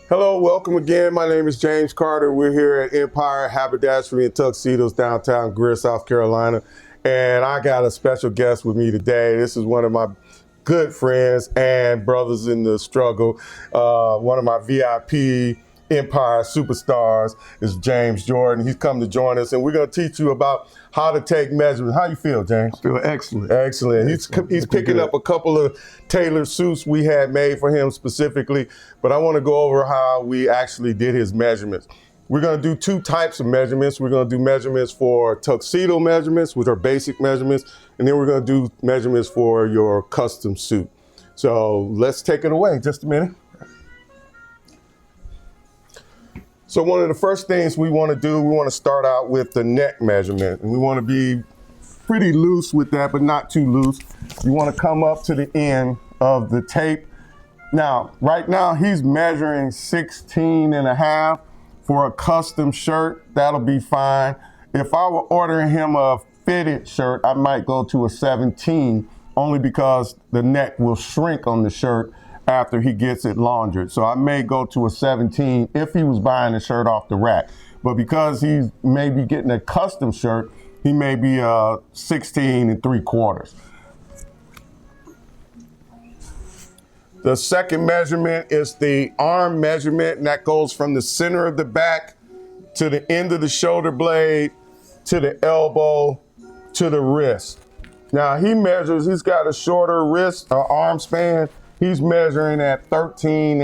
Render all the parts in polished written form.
Hello, welcome again. My name is James Carter. We're here at Empire Haberdashery and Tuxedos, downtown Greer, South Carolina. And I got a special guest with me today. This is one of my good friends and brothers in the struggle. One of my VIP Empire superstars is James Jordan. He's come to join us, and we're going to teach you about how to take measurements. How you feel, James? I feel excellent. Excellent. He's picking up a couple of tailored suits we had made for him specifically, but I want to go over how we actually did his measurements. We're going to do two types of measurements. We're going to do measurements for tuxedo measurements, which are basic measurements, and then we're going to do measurements for your custom suit. So let's take it away. Just a minute. So one of the first things we want to do, we want to start out with the neck measurement. And we want to be pretty loose with that, but not too loose. You want to come up to the end of the tape. Now, right now, he's measuring 16 and a half for a custom shirt. That'll be fine. If I were ordering him a fitted shirt, I might go to a 17, only because the neck will shrink on the shirt after he gets it laundered. So I may go to a 17 if he was buying a shirt off the rack. But because he's maybe getting a custom shirt, he may be a 16 3/4. The second measurement is the arm measurement, and that goes from the center of the back to the end of the shoulder blade, to the elbow, to the wrist. Now he's got a shorter wrist or arm span. He's measuring at 33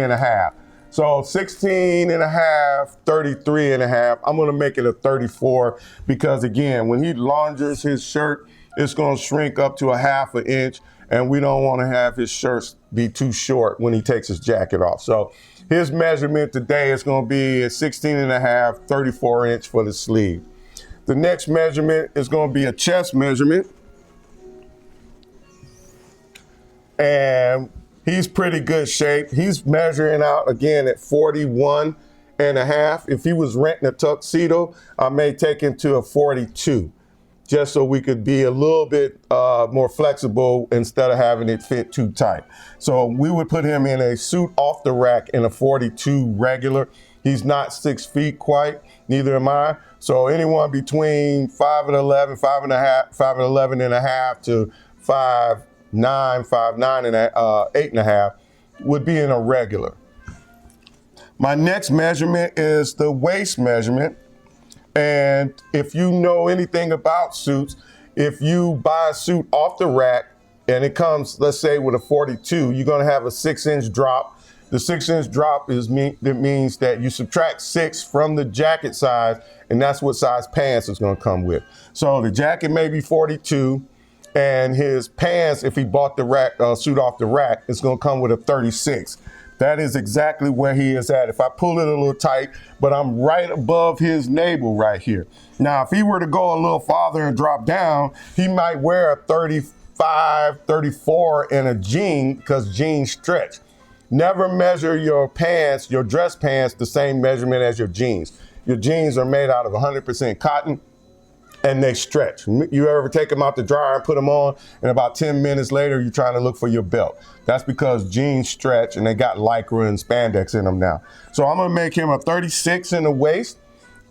and a half. So 16 and a half, 33 and a half. I'm gonna make it a 34 because again, when he launders his shirt, it's gonna shrink up to a half an inch, and we don't wanna have his shirts be too short when he takes his jacket off. So his measurement today is gonna be a 16 and a half, 34 inch for the sleeve. The next measurement is gonna be a chest measurement. And he's pretty good shape. He's measuring out again at 41 and a half. If he was renting a tuxedo, I may take him to a 42, just so we could be a little bit more flexible instead of having it fit too tight. So we would put him in a suit off the rack in a 42 regular. He's not 6 feet quite, neither am I. So anyone between 5'11", 5'11 and a half to 5'9", 5'9 and 8 and a half would be in a regular. My next measurement is the waist measurement. And if you know anything about suits, if you buy a suit off the rack and it comes, let's say with a 42, you're gonna have a 6-inch drop. The 6-inch drop means that you subtract 6 from the jacket size, and that's what size pants it's gonna come with. So the jacket may be 42, and his pants, if he bought the suit off the rack, it's gonna come with a 36. That is exactly where he is at. If I pull it a little tight, but I'm right above his navel right here. Now, if he were to go a little farther and drop down, he might wear a 35, 34 in a jean, because jeans stretch. Never measure your pants, your dress pants, the same measurement as your jeans. Your jeans are made out of 100% cotton, and they stretch. You ever take them out the dryer and put them on, and about 10 minutes later, you're trying to look for your belt. That's because jeans stretch, and they got Lycra and spandex in them now. So I'm gonna make him a 36 in the waist,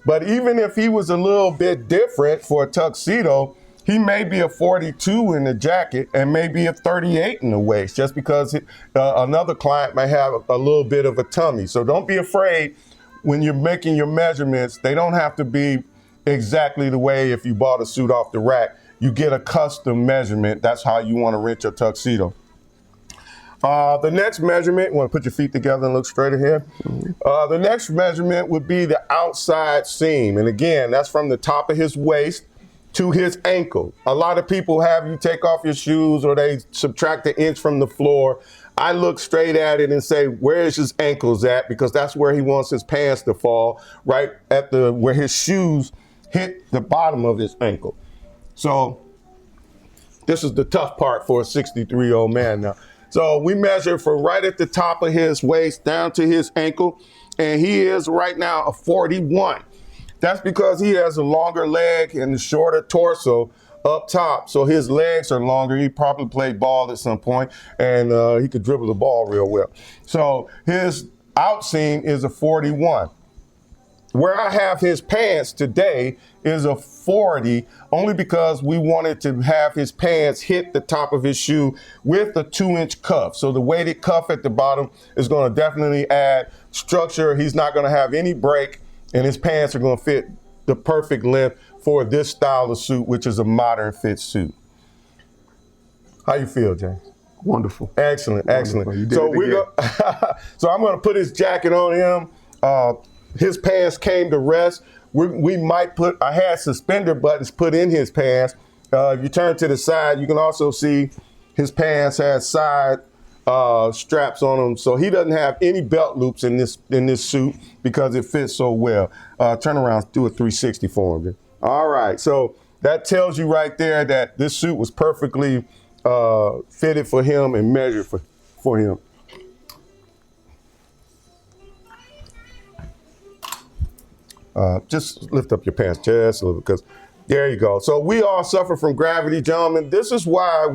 but even if he was a little bit different for a tuxedo, he may be a 42 in the jacket and maybe a 38 in the waist, just because another client may have a little bit of a tummy. So don't be afraid when you're making your measurements. They don't have to be exactly the way if you bought a suit off the rack. You get a custom measurement. That's how you want to rent your tuxedo. The next measurement, you want to put your feet together and look straight ahead. The next measurement would be the outside seam. And again, that's from the top of his waist to his ankle. A lot of people have you take off your shoes or they subtract an inch from the floor. I look straight at it and say, where is his ankles at? Because that's where he wants his pants to fall, right at where his shoes hit the bottom of his ankle. So this is the tough part for a 63-year-old man now. So we measure from right at the top of his waist down to his ankle, and he is right now a 41. That's because he has a longer leg and a shorter torso up top, so his legs are longer. He probably played ball at some point, and he could dribble the ball real well. So his outseam is a 41. Where I have his pants today is a 40, only because we wanted to have his pants hit the top of his shoe with a 2-inch cuff. So the weighted cuff at the bottom is going to definitely add structure. He's not going to have any break, and his pants are going to fit the perfect length for this style of suit, which is a modern fit suit. How you feel, James? Wonderful. Excellent, excellent. Wonderful. You did it again. So I'm going to put his jacket on him. His pants came to rest. We might put, I had suspender buttons put in his pants. If you turn to the side, you can also see his pants has side straps on them. So he doesn't have any belt loops in this suit because it fits so well. Turn around, do a 360 for him. All right, so that tells you right there that this suit was perfectly fitted for him and measured for him. Just lift up your pants just a little, because there you go. So we all suffer from gravity, gentlemen. This is why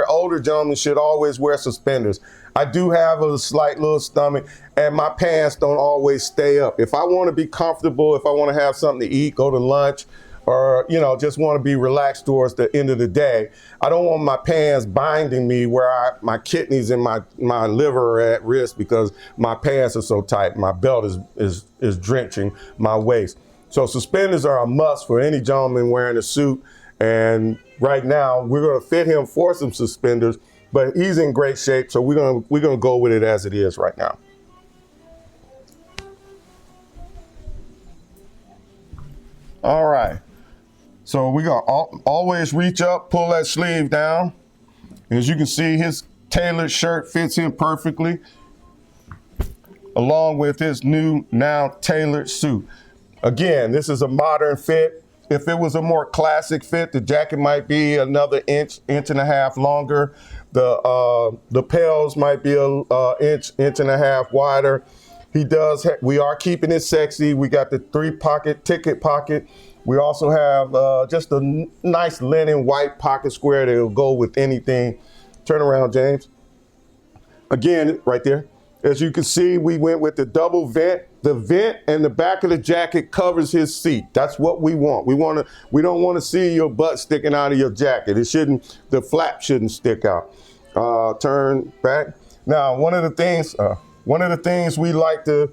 older gentlemen should always wear suspenders. I do have a slight little stomach, and my pants don't always stay up. If I want to be comfortable, if I want to have something to eat, go to lunch, or just want to be relaxed towards the end of the day, I don't want my pants binding me where my kidneys and my liver are at risk because my pants are so tight. My belt is drenching my waist. So suspenders are a must for any gentleman wearing a suit. And right now we're going to fit him for some suspenders, but he's in great shape. So we're going to go with it as it is right now. All right. So we're going to always reach up, pull that sleeve down. As you can see, his tailored shirt fits him perfectly, along with his new, now tailored suit. Again, this is a modern fit. If it was a more classic fit, the jacket might be another inch and a half longer. The lapels might be an inch and a half wider. We are keeping it sexy. We got the 3-pocket ticket pocket. We also have just a nice linen white pocket square that will go with anything. Turn around, James. Again, right there. As you can see, we went with the double vent. The vent and the back of the jacket covers his seat. That's what we want. We don't want to see your butt sticking out of your jacket. The flap shouldn't stick out. Turn back. Now, one of the things we like to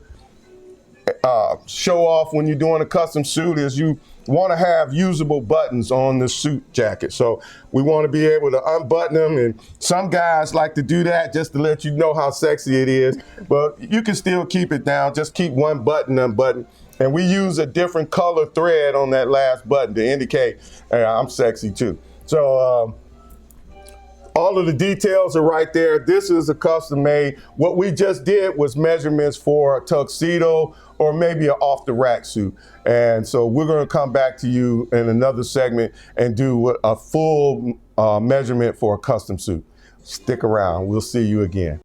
show off when you're doing a custom suit is you want to have usable buttons on the suit jacket. So we want to be able to unbutton them, and some guys like to do that just to let you know how sexy it is, but you can still keep it down. Just keep one button unbuttoned, and we use a different color thread on that last button to indicate, hey, I'm sexy too. So all of the details are right there. This is a custom made. What we just did was measurements for a tuxedo or maybe an off the rack suit. And so we're going to come back to you in another segment and do a full measurement for a custom suit. Stick around. We'll see you again.